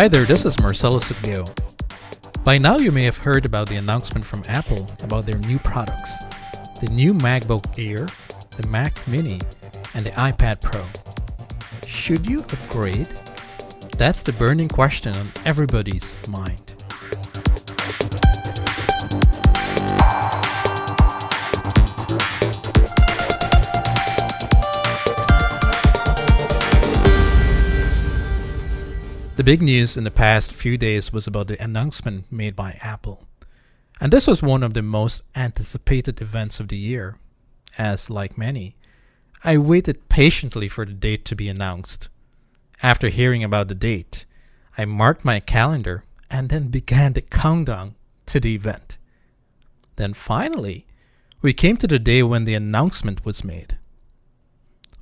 Hi there, this is Marcelo Sugio. By now you may have heard about the announcement from Apple about their new products. The new MacBook Air, the Mac Mini, and the iPad Pro. Should you upgrade? That's the burning question on everybody's mind. The big news in the past few days was about the announcement made by Apple. And this was one of the most anticipated events of the year, as like many, I waited patiently for the date to be announced. After hearing about the date, I marked my calendar and then began the countdown to the event. Then finally, we came to the day when the announcement was made.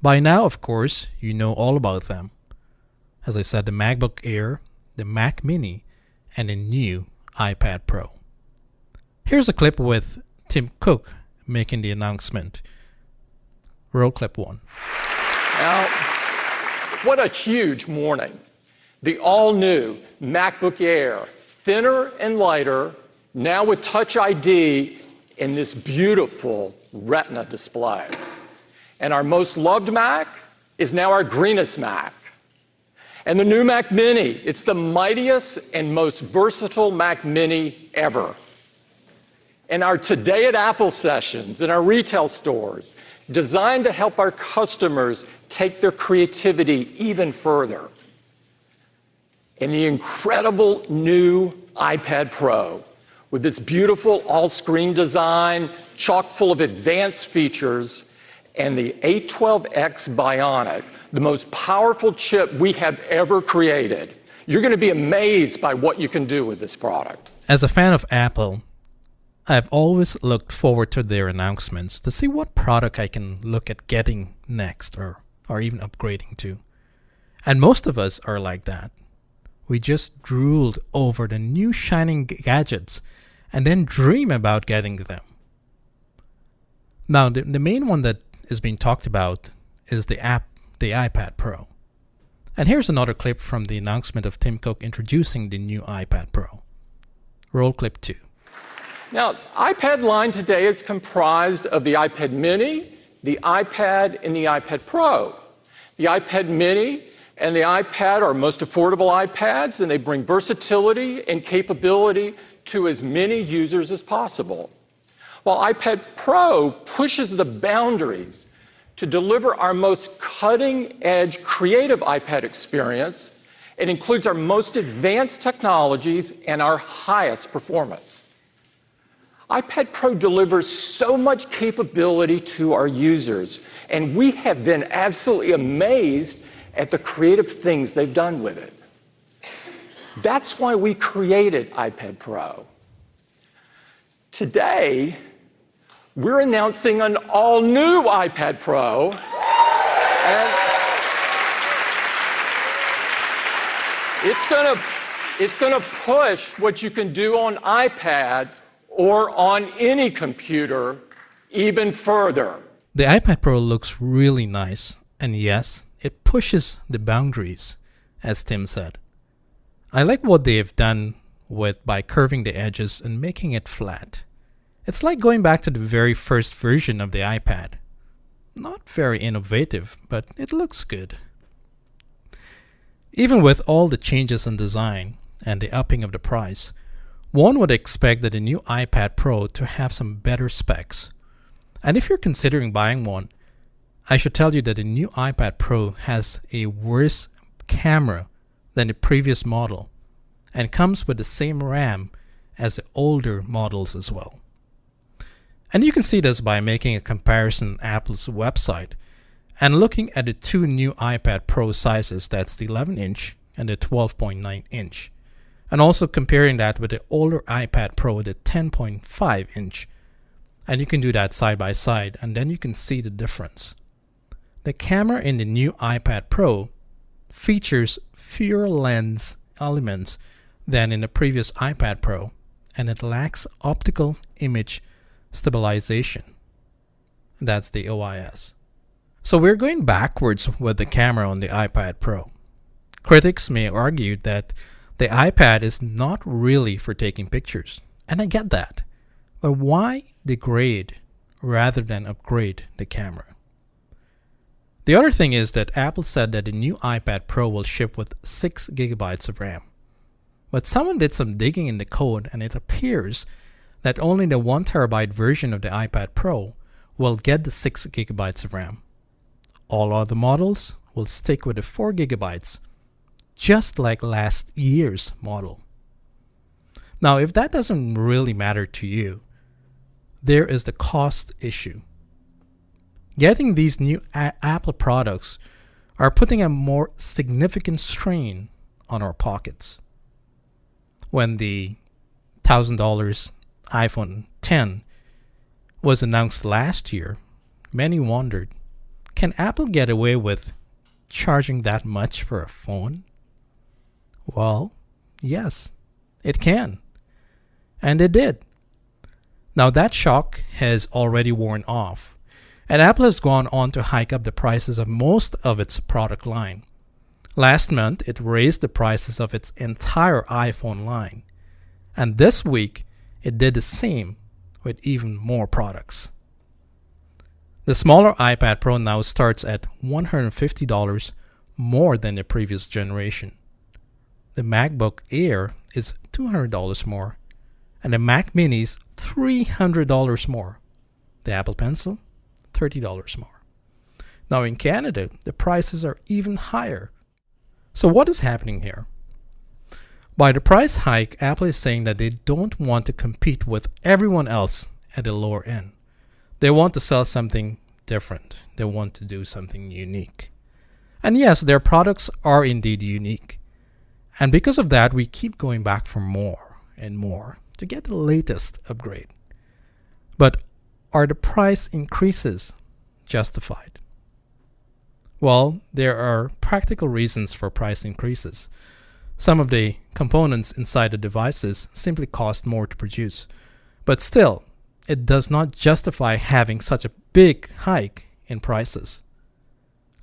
By now, of course, you know all about them. As I said, the MacBook Air, the Mac Mini, and a new iPad Pro. Here's a clip with Tim Cook making the announcement. Roll clip 1. Now, what a huge morning. The all-new MacBook Air, thinner and lighter, now with Touch ID in this beautiful Retina display. And our most loved Mac is now our greenest Mac. And the new Mac Mini, it's the mightiest and most versatile Mac Mini ever. And our Today at Apple sessions in our retail stores, designed to help our customers take their creativity even further. And the incredible new iPad Pro, with this beautiful all-screen design, chock full of advanced features, and the A12X Bionic, the most powerful chip we have ever created. You're going to be amazed by what you can do with this product. As a fan of Apple, I've always looked forward to their announcements to see what product I can look at getting next or even upgrading to. And most of us are like that. We just drooled over the new shining gadgets and then dream about getting them. Now, the main one that is being talked about is the iPad Pro. And here's another clip from the announcement of Tim Cook introducing the new iPad Pro. Roll clip 2. Now, iPad line today is comprised of the iPad Mini, the iPad, and the iPad Pro. The iPad Mini and the iPad are most affordable iPads, and they bring versatility and capability to as many users as possible. While iPad Pro pushes the boundaries to deliver our most cutting-edge creative iPad experience, it includes our most advanced technologies and our highest performance. iPad Pro delivers so much capability to our users, and we have been absolutely amazed at the creative things they've done with it. That's why we created iPad Pro. Today, we're announcing an all-new iPad Pro, and it's gonna push what you can do on iPad or on any computer even further. The iPad Pro looks really nice, and yes, it pushes the boundaries, as Tim said. I like what they have done by curving the edges and making it flat. It's like going back to the very first version of the iPad. Not very innovative, but it looks good. Even with all the changes in design and the upping of the price, one would expect that the new iPad Pro to have some better specs. And if you're considering buying one, I should tell you that the new iPad Pro has a worse camera than the previous model and comes with the same RAM as the older models as well. And you can see this by making a comparison on Apple's website and looking at the two new iPad Pro sizes, that's the 11-inch and the 12.9-inch. And also comparing that with the older iPad Pro, the 10.5-inch. And you can do that side by side, and then you can see the difference. The camera in the new iPad Pro features fewer lens elements than in the previous iPad Pro, and it lacks optical image stabilization. That's the OIS. So we're going backwards with the camera on the iPad Pro. Critics may argue that The iPad is not really for taking pictures, and I get that. But why degrade rather than upgrade the camera? The other thing is that Apple said that the new iPad Pro will ship with 6 gigabytes of RAM. But someone did some digging in the code, and it appears that only the 1 terabyte version of the iPad Pro will get the 6 gigabytes of RAM. All other models will stick with the 4 gigabytes, just like last year's model. Now, if that doesn't really matter to you, there is the cost issue. Getting these new Apple products are putting a more significant strain on our pockets. When the $1,000 iPhone X was announced last year, many wondered, can Apple get away with charging that much for a phone? Well, yes, it can. And it did. Now that shock has already worn off, and Apple has gone on to hike up the prices of most of its product line. Last month, it raised the prices of its entire iPhone line. And this week, it did the same with even more products. The smaller iPad Pro now starts at $150 more than the previous generation. The Macbook Air is $200 more, and the Mac Mini is $300 more. The Apple Pencil, $30 more. Now in Canada, the prices are even higher. So what is happening here? By the price hike, Apple is saying that they don't want to compete with everyone else at the lower end. They want to sell something different. They want to do something unique. And yes, their products are indeed unique. And because of that, we keep going back for more and more to get the latest upgrade. But are the price increases justified? Well, there are practical reasons for price increases. Some of the components inside the devices simply cost more to produce. But still, it does not justify having such a big hike in prices.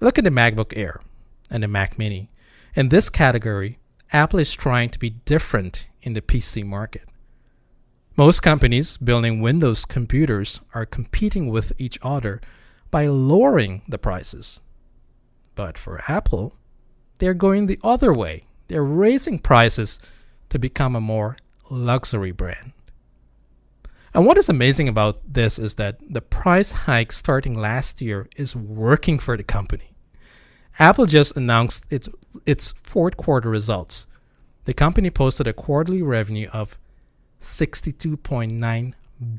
Look at the MacBook Air and the Mac Mini. In this category, Apple is trying to be different in the PC market. Most companies building Windows computers are competing with each other by lowering the prices. But for Apple, they're going the other way. They're raising prices to become a more luxury brand. And what is amazing about this is that the price hike starting last year is working for the company. Apple just announced its fourth quarter results. The company posted a quarterly revenue of $62.9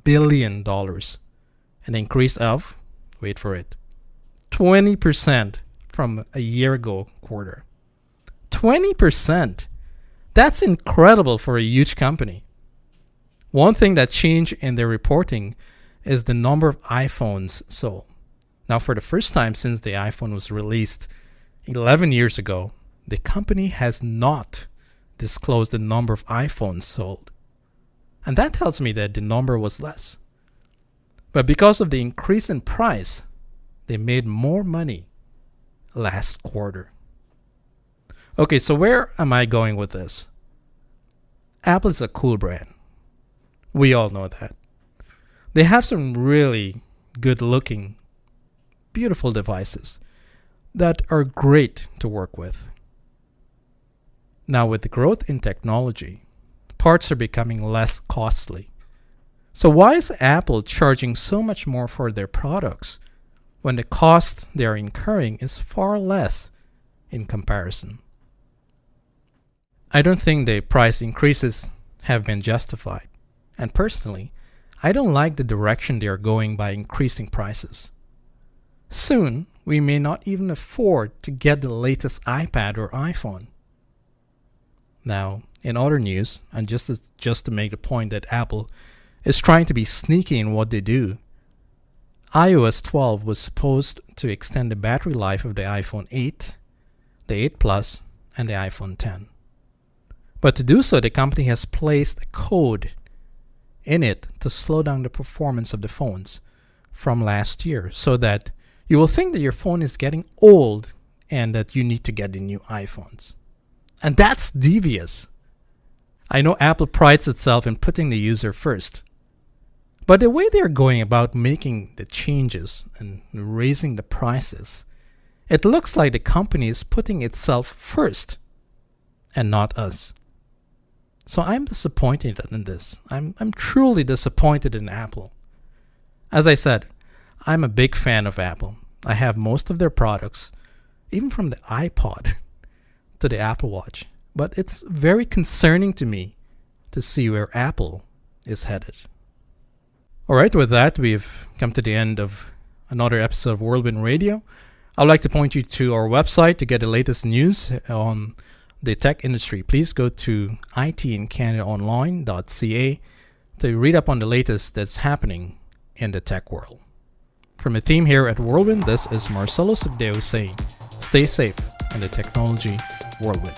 billion, an increase of, wait for it, 20% from a year ago quarter. 20%! That's incredible for a huge company. One thing that changed in their reporting is the number of iPhones sold. Now, for the first time since the iPhone was released 11 years ago, the company has not disclosed the number of iPhones sold. And that tells me that the number was less. But because of the increase in price, they made more money last quarter. Okay, so where am I going with this? Apple is a cool brand. We all know that. They have some really good looking, beautiful devices that are great to work with. Now, with the growth in technology, parts are becoming less costly. So why is Apple charging so much more for their products when the cost they are incurring is far less in comparison? I don't think the price increases have been justified. And personally, I don't like the direction they are going by increasing prices. Soon, we may not even afford to get the latest iPad or iPhone. Now, in other news, and just to make the point that Apple is trying to be sneaky in what they do, iOS 12 was supposed to extend the battery life of the iPhone 8, the 8 Plus, and the iPhone 10. But to do so, the company has placed a code in it to slow down the performance of the phones from last year so that you will think that your phone is getting old and that you need to get the new iPhones. And that's devious. I know Apple prides itself in putting the user first. But the way they're going about making the changes and raising the prices, it looks like the company is putting itself first and not us. So I'm disappointed in this. I'm truly disappointed in Apple. As I said, I'm a big fan of Apple. I have most of their products, even from the iPod to the Apple Watch. But it's very concerning to me to see where Apple is headed. All right, with that, we've come to the end of another episode of Whirlwind Radio. I'd like to point you to our website to get the latest news on the tech industry. Please go to itincanadaonline.ca to read up on the latest that's happening in the tech world. From the team here at Whirlwind, this is Marcelo Subdeo saying, stay safe in the technology whirlwind.